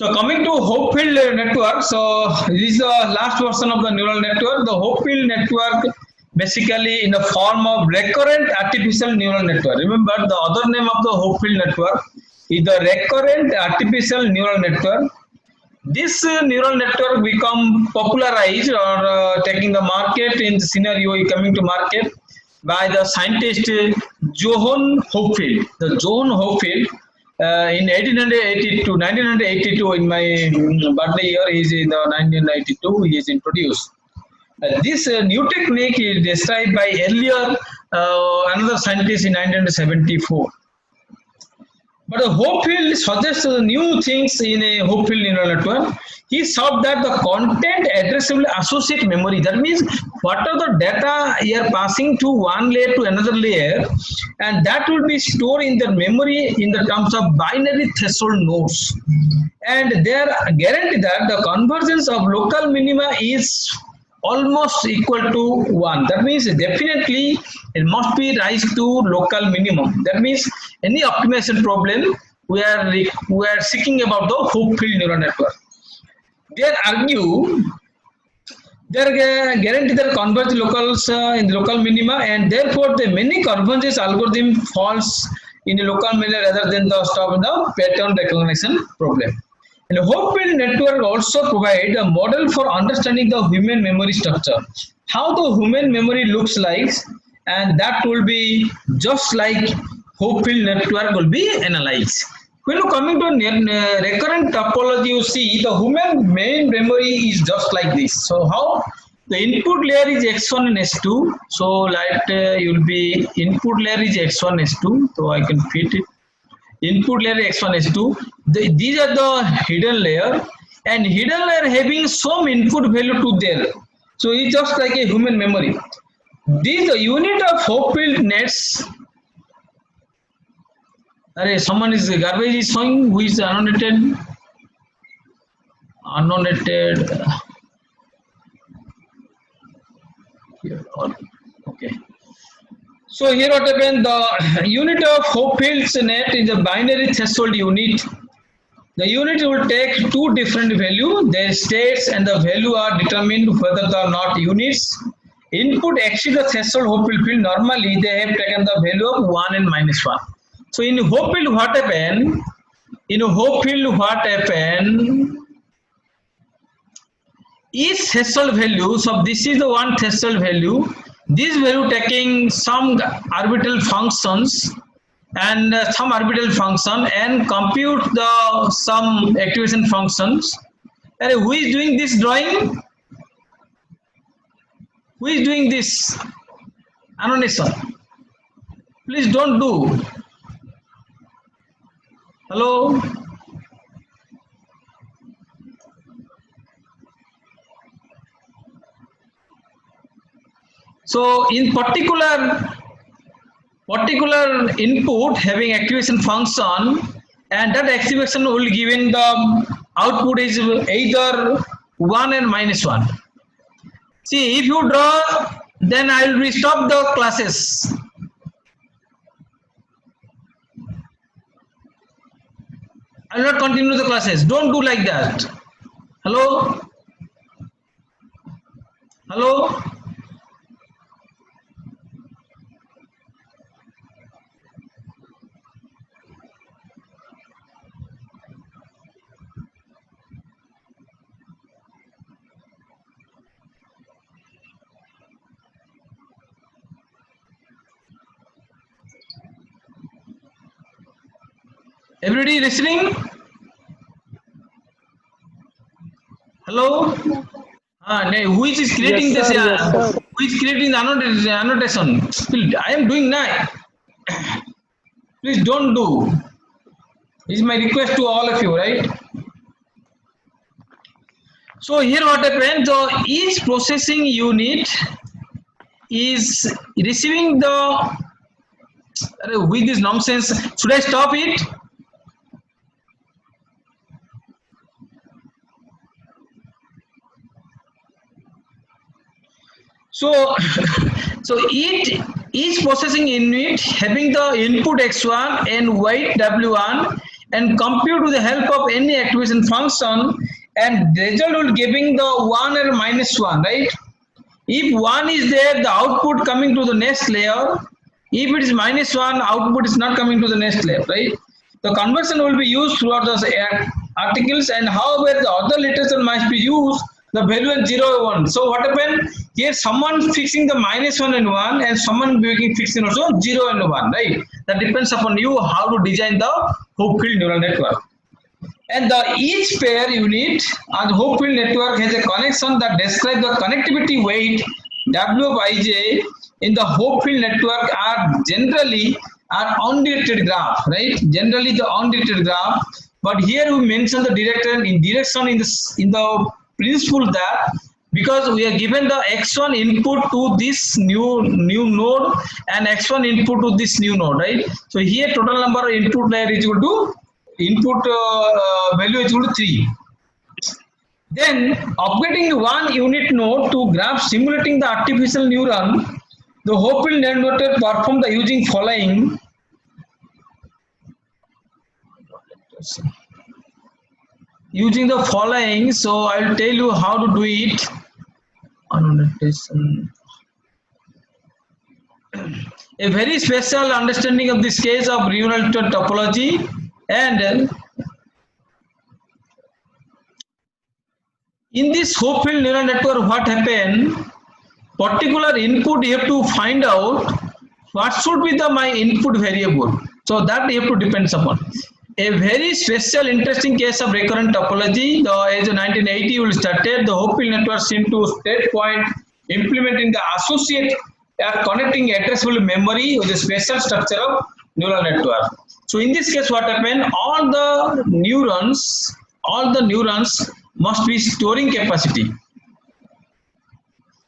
So coming to Hopefield network, so this is the last version of the neural network. The Hopefield network basically in the form of recurrent artificial neural network. Remember the other name of the Hopefield network is the recurrent artificial neural network. This neural network become popularized or taking the market in the scenario coming to market by the scientist Johann Hopefield. The Johann Hopefield in 1882, 1982 in my birthday year is in the 1992 he is introduced. This new technique is described by earlier another scientist in 1974. But Hopefield suggests new things in a Hopefield neural network. He saw that the content addressable associate memory, that means what are the data you are passing to one layer to another layer, and that will be stored in the memory in the terms of binary threshold nodes. And they are guaranteed that the convergence of local minima is almost equal to 1. That means definitely it must be rise to local minimum. That means any optimization problem we are seeking about the Hopefield neural network. They argue they are guaranteed that converge locals in the local minima, and therefore the many convergence algorithm falls in the local minima rather than the stop in the pattern recognition problem. And Hopefield network also provide a model for understanding the human memory structure, how the human memory looks like, and that will be just like Hopefield network will be analyzed. When you coming to recurrent topology, you see the human main memory is just like this. So how the input layer is x1 and s2. So like you'll be input layer is x1 s2. So I can fit it. Input layer x1 s2. These are the hidden layer, and hidden layer having some input value to there. So it's just like a human memory. This the unit of Hopefield nets. Someone is garbage is showing who is annotated. Here, okay. So here what happened, the unit of Hopefield's net is a binary threshold unit. The unit will take two different values, their states and the value are determined whether they are not units. Input exceed the threshold Hopefield field, normally they have taken the value of 1 and minus 1. So in Hopefield what happened? Each threshold value, so this is the one threshold value, this value taking some orbital functions and some orbital function and compute the some activation functions. And who is doing this drawing? Who is doing this annotation? Please don't do. Hello? So in particular input having activation function, and that activation will given the output is either 1 and minus 1. See, if you draw, then I will stop the classes. I will not continue the classes. Don't do like that. Hello? Hello? Everybody listening? Hello? Who is creating yes, this? sir, yes, who is creating the annotation? I am doing now. Please don't do. This is my request to all of you, right? So here what happens, so each processing unit is receiving the, with this nonsense, should I stop it? So, each processing unit having the input x1 and weight w1 and compute with the help of any activation function, and result will giving the 1 and minus 1, right? If 1 is there, the output coming to the next layer. If it is minus 1, output is not coming to the next layer, right? The conversion will be used throughout the articles, and however the other literature must be used the value is 0 1. So what happened here? Someone fixing the minus 1 and 1, and someone fixing also 0 and 1, right? That depends upon you how to design the Hopfield neural network. And each pair unit on the Hopfield network has a connection that describes the connectivity weight W of ij in the Hopfield network are generally are undirected graph, right? Generally the undirected graph, but here we mention the direction in the principle that because we are given the x1 input to this new node and x1 input to this new node, right? So here total number of input layer is equal to input value is equal to 3. Then upgrading one unit node to graph simulating the artificial neuron, the Hopfield network perform the using following. Using the following, so I'll tell you how to do it. A very special understanding of this case of neural network topology, and in this Hopfield neural network, what happened? Particular input you have to find out what should be the my input variable. So that you have to depends upon. A very special interesting case of recurrent topology. The age of 1980 will started. The Hopfield network seem to state point implementing the associate connecting addressable memory with a special structure of neural network. So in this case, what happened? All the neurons must be storing capacity.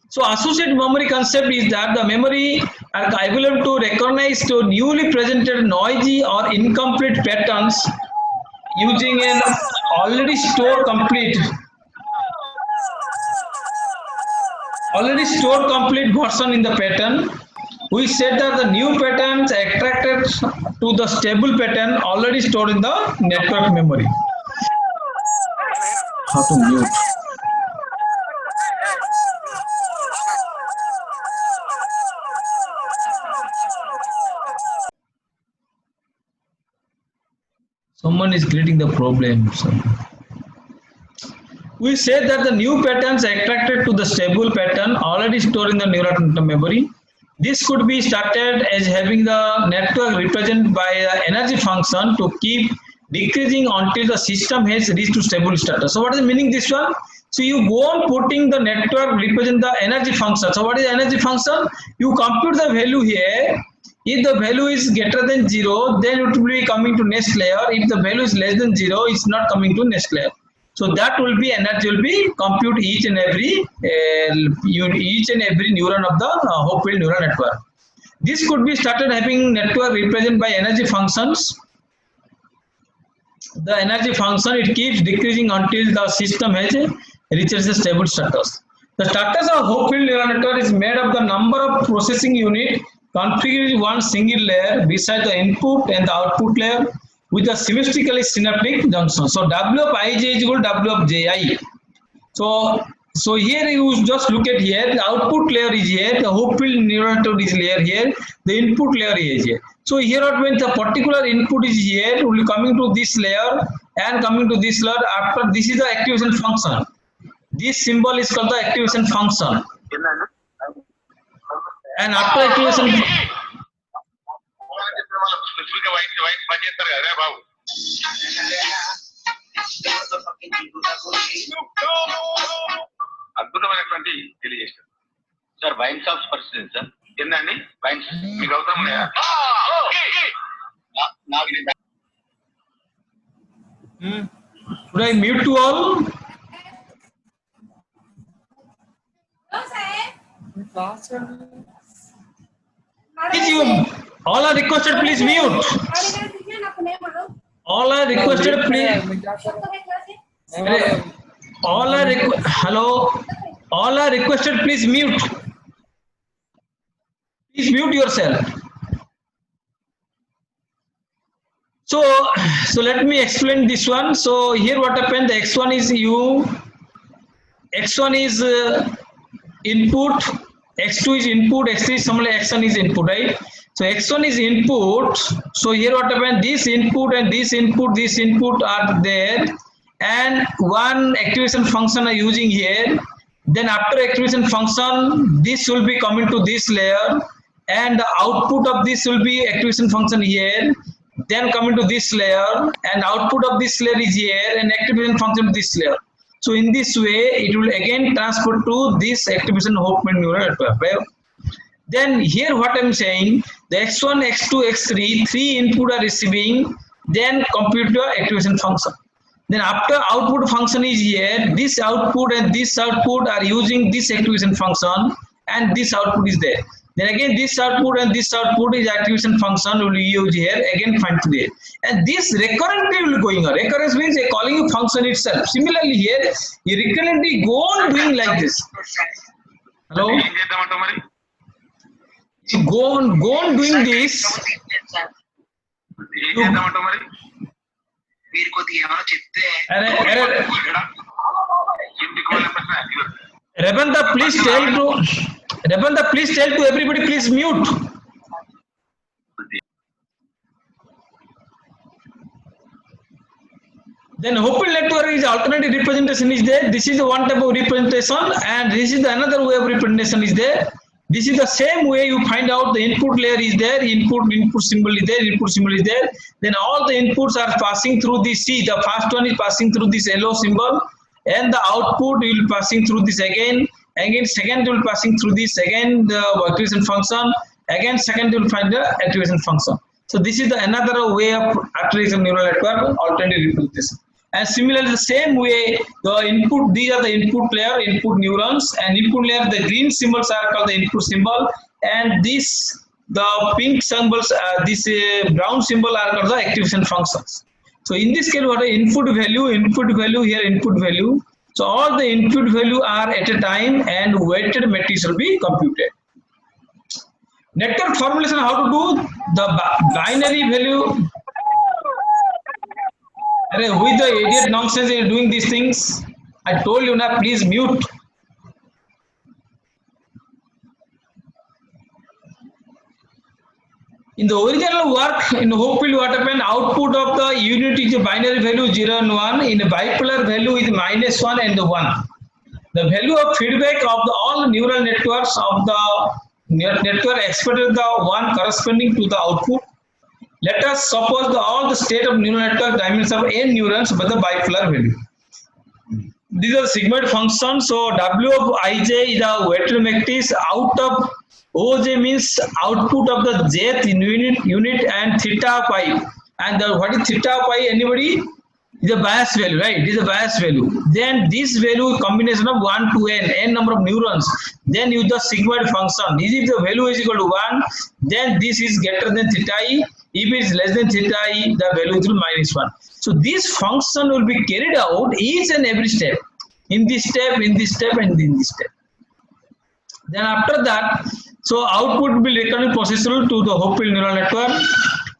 So associate memory concept is that the memory are able to recognize to newly presented noisy or incomplete patterns using an already stored complete version in the pattern. We said that the new patterns attracted to the stable pattern already stored in the network memory. How to mute? Someone is creating the problem. So we said that the new patterns attracted to the stable pattern already stored in the neural memory. This could be started as having the network represented by an energy function to keep decreasing until the system has reached to stable status. So what is the meaning this one? So you go on putting the network represent the energy function. So what is the energy function? You compute the value here. If the value is greater than 0, then it will be coming to next layer. If the value is less than 0, it's not coming to next layer. So that will be energy will be compute each and every neuron of the Hopfield neural network. This could be started having network represented by energy functions. The energy function it keeps decreasing until the system has reaches a stable status. The status of Hopfield neural network is made of the number of processing unit configured in one single layer beside the input and the output layer with a symmetrically synaptic junction. So W of ij is equal to W of ji. So here you just look at here, the output layer is here, the Hopfield neural network is layer here, the input layer is here. So here what means the particular input is here, it will be coming to this layer and coming to this layer. After this is the activation function. This symbol is called the activation function. And after activation అద్భుతమైనటువంటి తెలియజేస్తారు sir. Wine shops పరిస్థితి sir ఏందండి? Wines మీకు అవసరం ఉన్నాయా? Should I mute to all? Please you all are requested please mute. All are requested please. Hello. All are requested please mute. Please mute yourself. So let me explain this one. So here what happened, the x1 is x1 is input, x2 is input, x3 is similarly x1 is input, right? So x1 is input. So here what happened, this input and this input are there, and one activation function are using here. Then after activation function, this will be coming to this layer, and the output of this will be activation function here, then coming to this layer, and output of this layer is here, and activation function to this layer. So in this way, it will again transfer to this activation Hopman neural network. Right? Then here what I'm saying, the x1, x2, x3, three input are receiving, then compute the activation function. Then after output function is here, this output and this output are using this activation function, and this output is there. Then again this output and this output is activation function will be used here, again find to there. And this recurrently will going on. Recurrence means a calling a function itself. Similarly here, you recurrently go on doing like this. Hello? ఏం చేద్దామంటావు మరి? So go on doing this. ఏం చేద్దామంటావు మరి? మీరు కొద్దిగా ఏమైనా చెప్తే ఇంటికి వాళ్ళ ప్రశ్న ఇవ్వరు. Rebanda, please tell to everybody, please mute. Then Hopewell network is alternative representation is there. This is the one type of representation, and this is the another way of representation is there. This is the same way you find out the input layer is there, input symbol is there, input symbol is there. Then all the inputs are passing through this. See, the first one is passing through this yellow symbol, and the output will passing through this again. Again, second will passing through this. Again, the activation function. Again, second will find the activation function. So this is the another way of artificial neural network, alternative representation. And similarly, the same way, the input, these are the input layer, input neurons, and input layer, the green symbols are called the input symbol, and this, the pink symbols, this brown symbol are called the activation functions. So in this case, what are input value here, input value. So all the input value are at a time, and weighted matrix will be computed. Network formulation, how to do the binary value. With the idiot nonsense you're doing these things. I told you now, please mute. In the original work in Hopewell, what happened? Output of the unit is a binary value 0 and 1. In a bipolar value is -1 and 1. The value of feedback of all neural networks of the network expected the one corresponding to the output. Let us suppose all the state of neural network dimensions of n neurons by the bipolar value. These are sigmoid functions. So W of ij is the weighted matrix. Out of Oj means output of the jth unit, and theta pi. And what is theta pi? Anybody? Is a bias value, right? It is a bias value. Then this value combination of 1 to n number of neurons. Then use the sigmoid function. If the value is equal to 1, then this is greater than theta I. If it is less than theta I, the value is -1. So this function will be carried out each and every step. In this step, in this step, and in this step. Then after that, so output will be returned processual to the Hopewell neural network.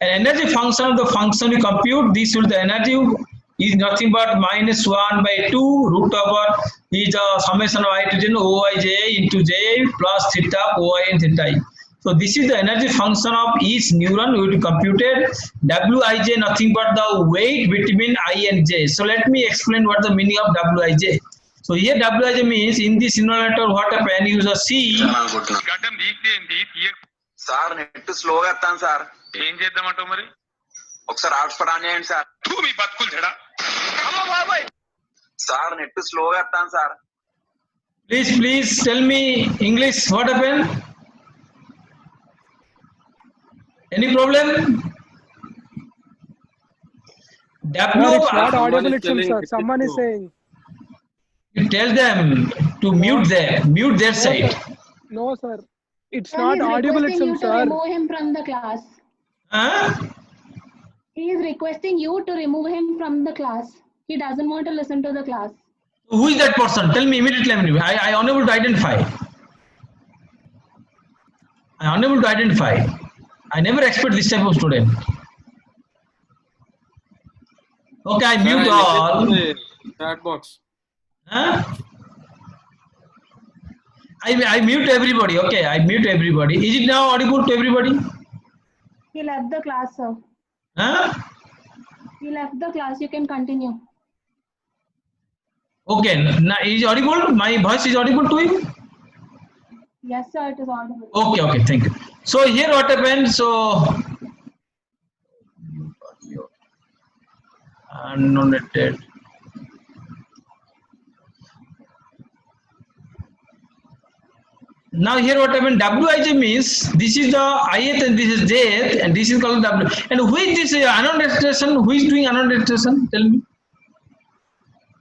And energy function of the function you compute, this will the energy is nothing but -1/2 root over is the summation of I to j Oij into j plus theta Oi and theta I. So this is the energy function of each neuron will be computed. Wij nothing but the weight between I and j. So let me explain what the meaning of Wij. So here Wij means in this neural network what happened, use a C. గడ్డం తీసేయండి. Sir net స్లోగా వస్తాను sir. ఏం చేద్దామంటావు మరి? ఒకసారి hotspot on చేయండి sir. మీ బతుకులు తేడా. సార్ నెట్ స్లోగా వస్తాను sir. Please tell me English. What happened? Any problem? Sir, it's not audible, it seems, sir. Someone is saying. You tell them to mute their side. No, sir. It's Sir, not he's audible, it requesting you seems, to sir. remove him from the class. Huh? He is requesting you to remove him from the class. He doesn't want to listen to the class. Who is that person? Tell me immediately. I unable to identify. I unable to identify. I never expect this type of student. Okay, I Sir, mute I all. left the chat box. Huh? I mute everybody. Okay, I mute everybody. Is it now audible to everybody? He left the class, sir. Huh? He left the class. You can continue. Okay, now is audible? My voice is audible to you? Yes, sir, it is audible. Okay, okay, thank you. So here what happened? So annotated. Now here what happened? Wij means this is the ith and this is jth and this is called w. And who is this annotation? Who is doing annotation? Tell me.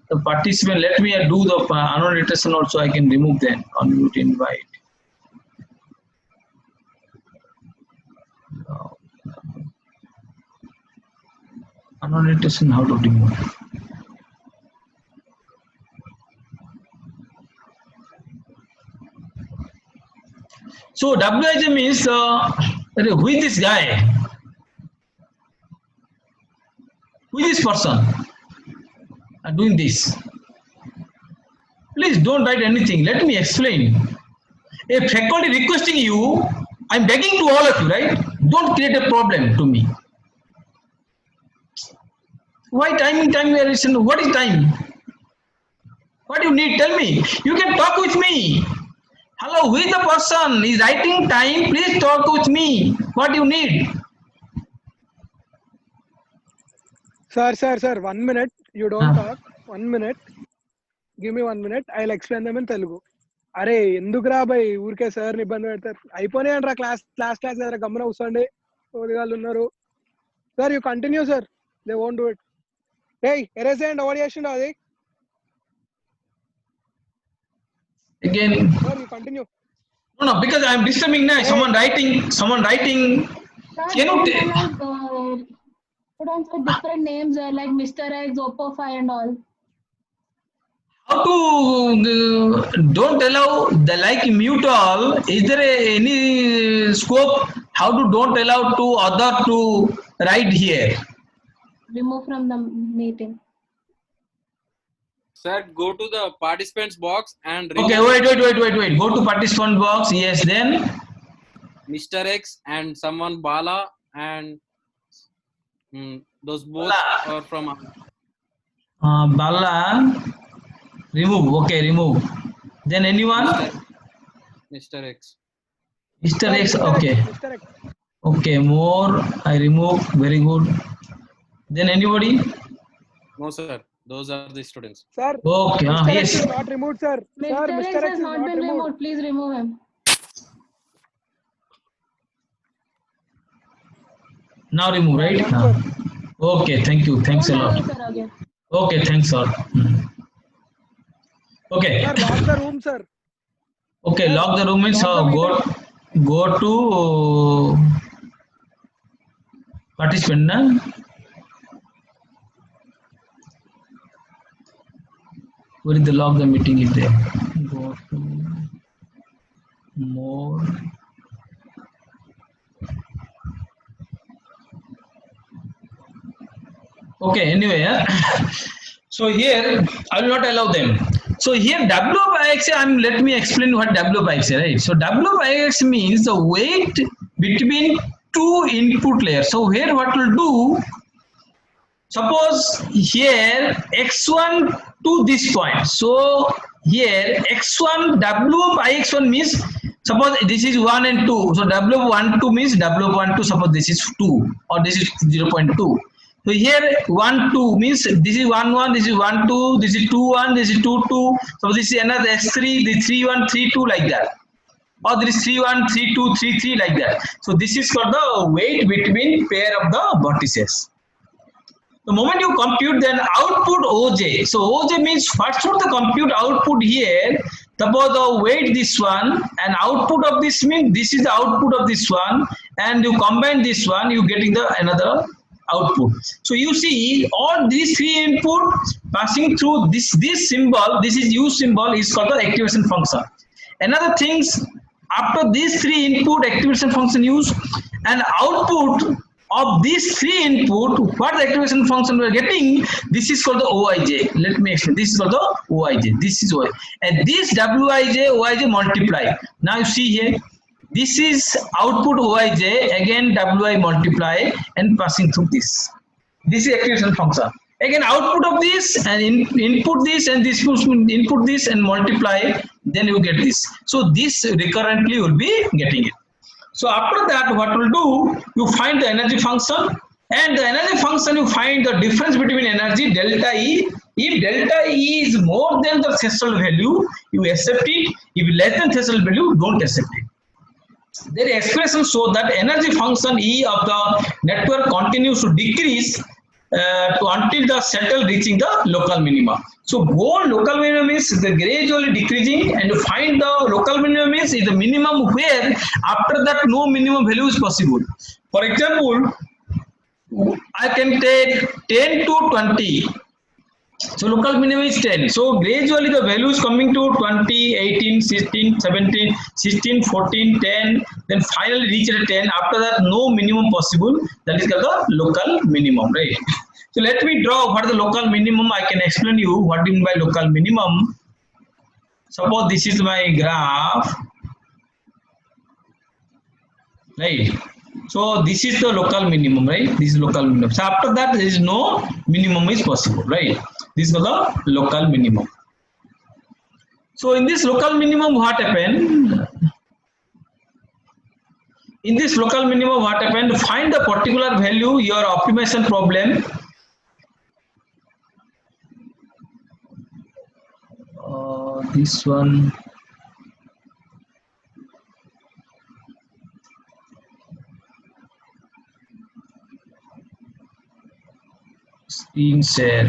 The participant. Let me do the annotation also. I can remove them. Unmute invite. Annotation. How to remove? So Wij means who is this guy? Who is this person doing this? Please don't write anything. Let me explain. A faculty requesting you, I'm begging to all of you, right? Don't create a problem to me. Why time variation? What is time? What do you need? Tell me. You can talk with me. Hello, who is the person? Is writing time? Please talk with me. What do you need? Sir, 1 minute. You don't talk. 1 minute. Give me 1 minute. I'll explain them in Telugu. అరే ఎందుకురా భయ్ ఊరికే sir ఇబ్బంది పెడతారు అయిపోయినాయి అంటారా class దగ్గర గమ్మున కూర్చోండి ఓదిగాళ్ళు ఉన్నారు sir you continue sir they won't do it ఏయ్ ఎరేజ్ చేయండి ఓవర్ చేసిండు అది Again. Sir you continue No, because I'm disturbing now. Someone writing. Sir, Can you students with different names like Mr. X, Oppo 5 and all. how to don't allow the like mute all? Is there any scope? How to don't allow to other to write here? Remove from the meeting. Sir, go to the participants box and Okay, wait. Go to participant box. Yes, then Mr. X and someone Bala and those both Bala. are from Bala. Remove. Okay, remove. Then anyone? Mr. X. Mr. X. Okay. Mr. X. Okay, more. I remove. Very good. Then anybody? No, sir. Those are the students. Sir, Okay. Mr. Yes. X is not removed, sir. Sir, Mr. X has is not been removed. Please remove him. Now remove, right? Sir. Okay. Thank you. Thanks a Don't lot. allow, sir, again. Okay. Thanks a lot. Okay. Sir, lock the room, sir. Okay. Lock the room means go to participant. Na? Where is the log the meeting is there? Go to more. Okay, anyway, so here I will not allow them. So here W by X, let me explain what W by X is, right? So W by X means the weight between two input layers. So here what we'll do, suppose here x1 to this point. So here x1 W by x1 means suppose this is 1 and 2. So W12 means W12, suppose this is 2 or this is 0.2. So here 1 2 means this is 1 1, this is 1 2, this is 2 1, this is 2 2. So this is another x3, the 3 1 3 2 like that. Or there is 3 1 3 2 3 3 like that. So this is called the weight between pair of the vertices. The moment you compute then output OJ. So OJ means first for the compute output here. Suppose the weight this one and output of this means this is the output of this one, and you combine this one, you getting the another output. So you see all these three input passing through this symbol, this is use symbol, is called the activation function. Another things, after these three input activation function use, and output of these three input, what the activation function we are getting, this is called the OIJ. Let me explain. This is called the OIJ. This is OIJ. And this WIJ, OIJ multiply. Now you see here, this is output OIJ, again WI multiply and passing through this. This is activation function. Again output of this and input this and this input this and multiply, then you get this. So this recurrently will be getting it. So after that, what will do, you find the energy function, and the energy function you find the difference between energy delta E. If delta E is more than the threshold value, you accept it. If less than threshold value, don't accept it. Their expression show that energy function E of the network continues to decrease until the settle reaching the local minima. So goal local minimum is the gradually decreasing, and you find the local minimum is the minimum where after that no minimum value is possible. For example, I can take 10 to 20. So local minimum is 10. So gradually the value is coming to 20, 18, 16, 17, 16, 14, 10. Then finally reach at 10. After that, no minimum possible. That is called the local minimum, right? So let me draw what is the local minimum. I can explain you what do you mean by local minimum. Suppose this is my graph, right? So this is the local minimum, right? This is local minimum. So after that, there is no minimum is possible, right? This is the local minimum. So in this local minimum, what happened? In this local minimum, what happened? Find the particular value, your optimization problem. This one. Screen share.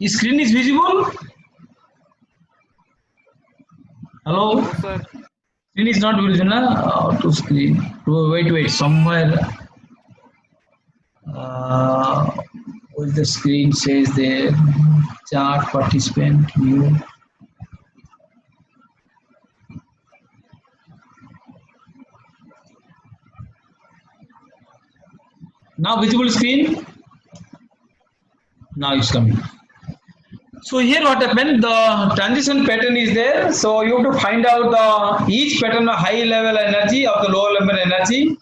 Is screen is visible? Hello? Yes, sir. Screen is not visible, na? To screen. Wait, somewhere. What the screen says there? Chart participant view. Now visible screen. Now it's coming. So here what happened, the transition pattern is there. So you have to find out the each pattern of high level energy of the lower level energy.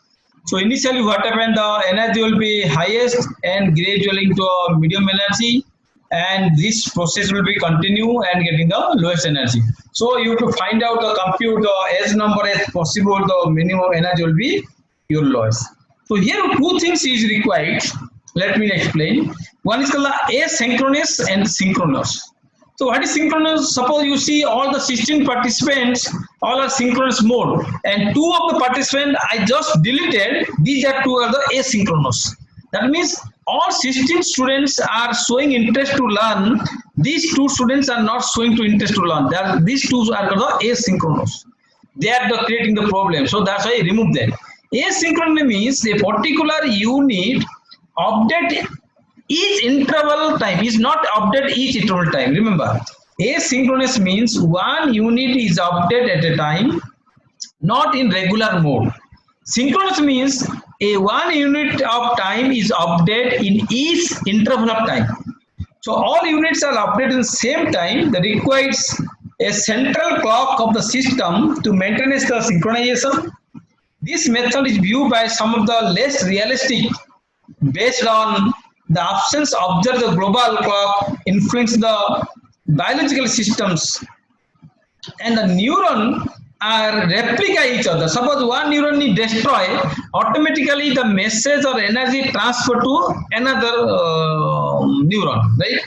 So initially what happened, the energy will be highest and gradually into a medium energy, and this process will be continue and getting the lowest energy. So you have to find out the compute the as number as possible, the minimum energy will be your lowest. So here two things is required. Let me explain. One is called asynchronous and synchronous. So what is synchronous? Suppose you see all the 16 participants, all are synchronous mode, and two of the participants I just deleted. These are two are the asynchronous. That means all 16 students are showing interest to learn. These two students are not showing to interest to learn. These two are called the asynchronous. They are creating the problem. So that's why I remove them. Asynchronous means a particular unit update each interval time, is not update each interval time. Remember, asynchronous means one unit is updated at a time, not in regular mode. Synchronous means a one unit of time is updated in each interval of time. So all units are updated at the same time. That requires a central clock of the system to maintain the synchronization. This method is viewed by some of the less realistic, based on the absence observed the global clock influence the biological systems, and the neuron are replica each other. Suppose one neuron is destroyed, automatically the message or energy transfer to another neuron, right?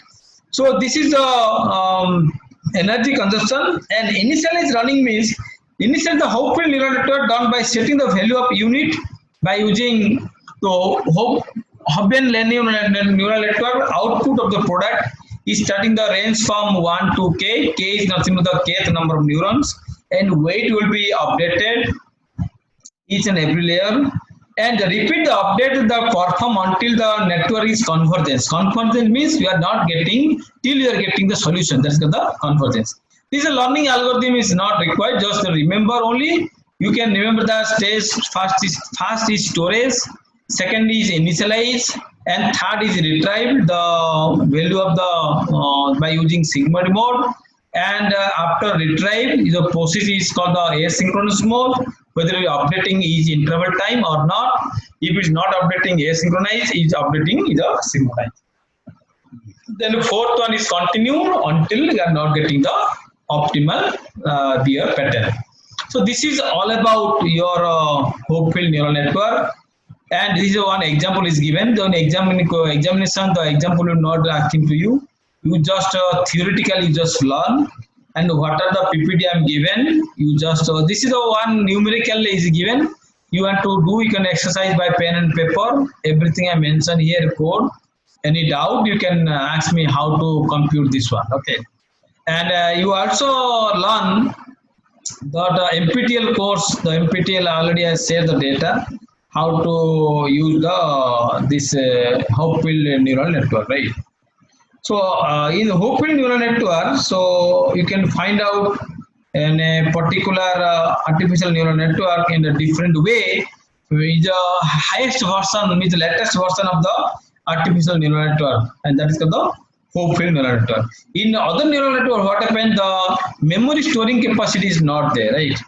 So this is the energy consumption, and initialized running means initially the Hopfield neural network done by setting the value of unit by using the Hopfield neural network. Output of the product is starting the range from 1 to k. K is nothing but the kth number of neurons. and weight will be updated each and every layer, and repeat the update the perform until the network is convergence. Convergence means we are not getting till you are getting the solution. That's the convergence. This learning algorithm is not required. Just remember only. You can remember the stage. First is storage, second is initialize, and third is retrieve the value of the by using sigma mode. And after retrieve, the process is called the asynchronous mode. Whether you are updating is interval time or not. If it is not updating asynchronous, is updating the synchronized. Then the fourth one is continue until you are not getting the optimal beer pattern. So this is all about your Hope-filled neural network. And this is one example is given. The examination, the example will not asking to you. You just theoretically just learn. And what are the PPT I am given? You just this is the one numerical is given. You want to do, you can exercise by pen and paper. Everything I mentioned here code. Any doubt you can ask me how to compute this one. Okay. And you also learn the NPTEL course. The NPTEL already has shared the data. How to use the this Hope-filled neural network, right? So in Hope-filled neural network, so you can find out in a particular artificial neural network in a different way. Is the highest version, is the latest version of the artificial neural network, and that is called the Hope-filled neural network. In other neural network, what happened? The memory storing capacity is not there, right?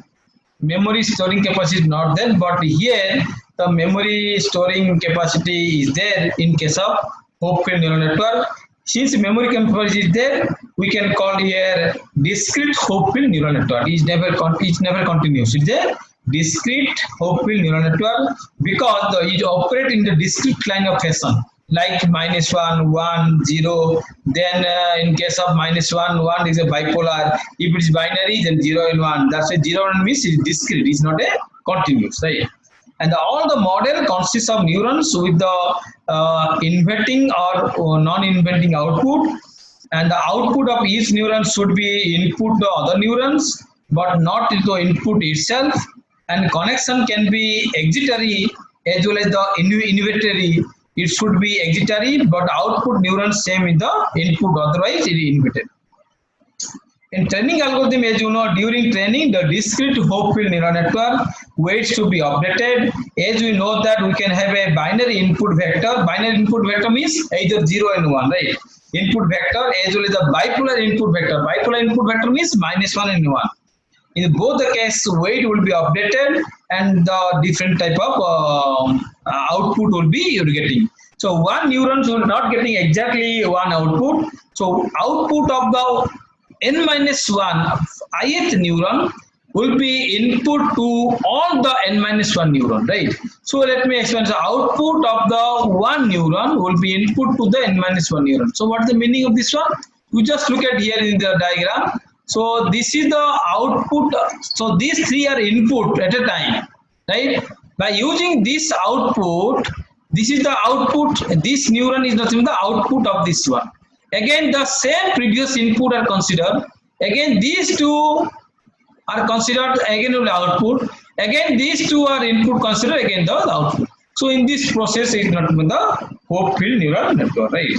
Memory storing capacity is not there, but here the memory storing capacity is there in case of Hope-filled neural network. Since memory capacity is there, we can call here discrete Hope-filled neural network. It never continues. It's a discrete Hope-filled neural network because it operates in the discrete line of fashion, like -1, 1, 0. Then in case of -1, 1 is a bipolar. If it is binary, then 0 and 1. That's a 0 and 1 means it's discrete. It's not a continuous, right? And all the model consists of neurons with the inverting or non-inverting output, and the output of each neuron should be input to other neurons, but not the input itself. And connection can be exitary as well as the invertary. It should be exitary, but output neurons same in the input, otherwise it is inverted. In training algorithm, as you know, during training, the discrete Hope-filled neural network weights to be updated. As we know that we can have a binary input vector. Binary input vector means either 0 and 1, right? Input vector as well as the bipolar input vector. Bipolar input vector means -1 and 1. In both the case, weight will be updated and the different type of output will be you're getting. So one neuron will not getting exactly one output. So output of the n-1 ith neuron will be input to all the n-1 neuron, right? So let me explain. The output of the one neuron will be input to the n-1 neuron. So what is the meaning of this one? You just look at here in the diagram. So this is the output. So these three are input at a time, right? By using this output, this is the output. This neuron is nothing but the output of this one. Again, the same previous input are considered. Again, these two are considered again the output. Again, these two are input considered again the output. So in this process, it is not the Hope-filled neural network, right?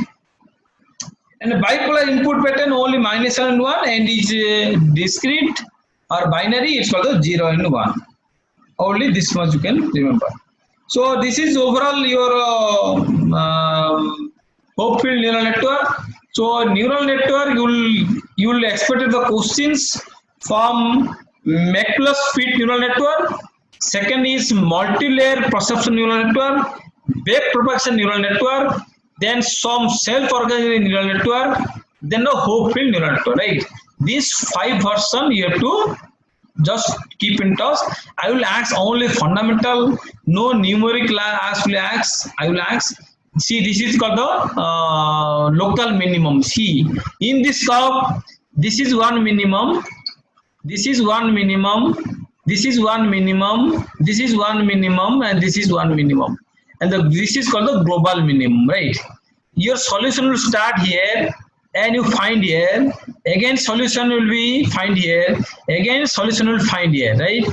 And the bipolar input pattern only -1 and 1, and is discrete or binary. It's called the 0 and 1. Only this much you can remember. So this is overall your Hope-filled neural network. So neural network, you will expect the questions from Mac+Fit neural network. Second is multi-layer perception neural network, back propagation neural network, then some self-organizing neural network, then the Hope-filled neural network, right? These 5 versions you have to just keep in touch. I will ask only fundamental, no numeric ask. I will ask. See, this is called the local minimum. See, in this curve, this is one minimum, this is one minimum, this is one minimum, this is one minimum, and this is one minimum. And this is called the global minimum, right? Your solution will start here. and you find here, again solution will be find here, again solution will find here, right?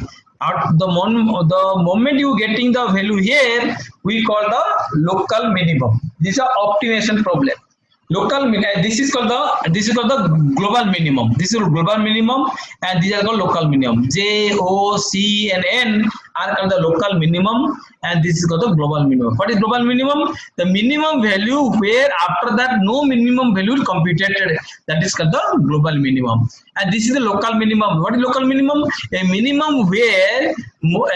At the moment you getting the value here, we call the local minimum. This is a optimization problem. This is called the global minimum. This is global minimum, and these are called local minimum. J, O, C, and N are called the local minimum, and this is called the global minimum. What is global minimum? The minimum value where after that no minimum value is computed. That is called the global minimum. And this is the local minimum. What is local minimum? A minimum where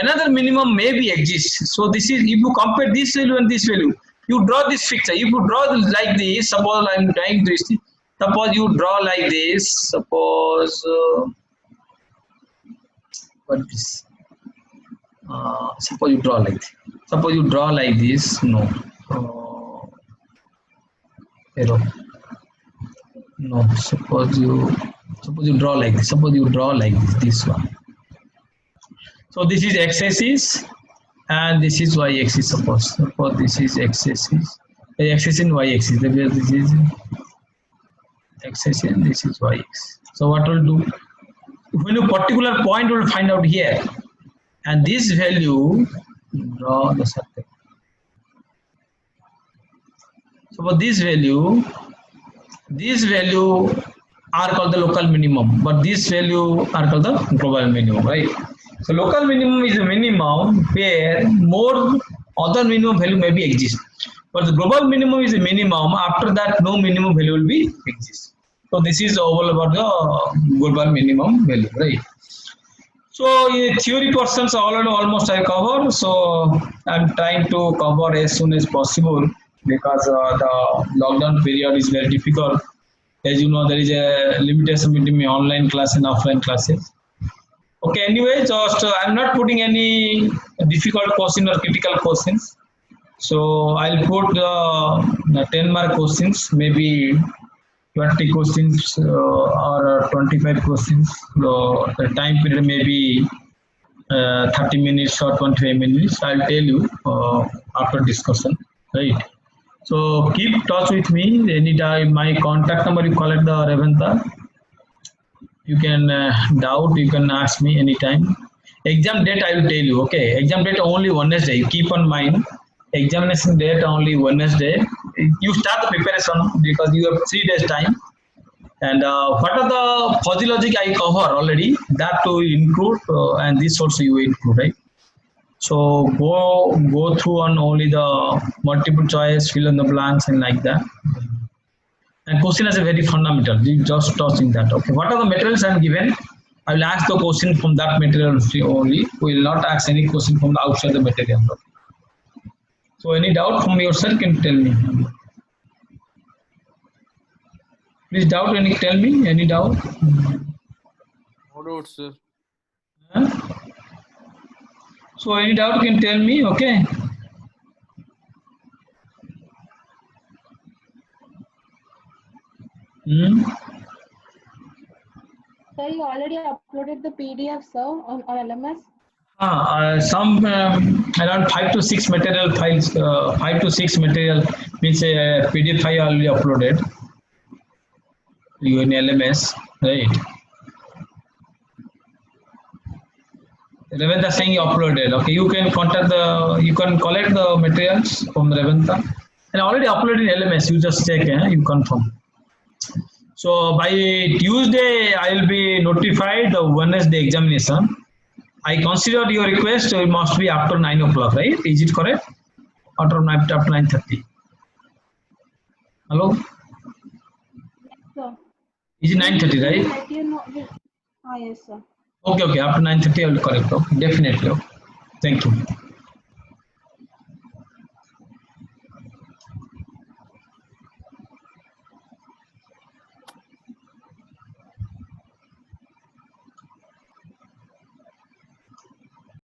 another minimum may be exist. So this is, if you compare this value and this value, you draw this picture. If you draw like this, suppose I am trying this. Suppose you draw like this. Suppose what is this? Suppose you draw like this. Suppose you draw like this. No. Arrow. No. Suppose you draw like this. Suppose you draw like this. This one. So this is x-axis. And this is y-axis. Suppose this is x-axis, x-axis and y-axis. This is x-axis and this is y-axis. So what will do? When a particular point will find out here, and this value, draw the circle. So for this value are called the local minimum, but this value are called the global minimum, right? So local minimum is a minimum where more other minimum value may be exist, but the global minimum is a minimum. After that, no minimum value will be exist. So this is all about the global minimum value, right? So theory portions almost I covered. So I'm trying to cover as soon as possible because the lockdown period is very difficult. As you know, there is a limitation between online class and offline classes. Okay, anyway, just I'm not putting any difficult question or critical questions. So I'll put 10 mark questions, maybe 20 questions or 25 questions. So the time period may be 30 minutes or 25 minutes. I'll tell you after discussion, right? So keep touch with me anytime. My contact number you collect the Revanta. You can doubt, you can ask me anytime. Exam date I will tell you, okay? Exam date only Wednesday. You keep on mind. Examination date only Wednesday. You start the preparation because you have 3 days time. And what are the fuzzy logic I cover already? That to include and this also you include, right? So go through on only the multiple choice, fill in the blanks and like that. And question is a very fundamental. You just touching that. Okay. What are the materials I am given? I will ask the question from that material only. We will not ask any question from the outside the material. So any doubt from your side can tell me. Please doubt any tell me. Any doubt? No doubt, sir. Huh? So any doubt can tell me. Okay. Sir, you already uploaded the PDF, sir, on LMS? Some around 5 to 6 material files, 5 to 6 material means a PDF file already uploaded. You in LMS, right? Revanta saying you uploaded. Okay, you can you can collect the materials from Revanta and already uploaded in LMS. You just check, you confirm. So by Tuesday, I will be notified the Wednesday examination. I consider your request. It must be after 9 o'clock, right? Is it correct? After 9:30. Hello? Yes, sir. Is it 9:30, right? Let you know. Yes, sir. Okay. After 9:30, I will correct. Okay, definitely. Okay. Thank you.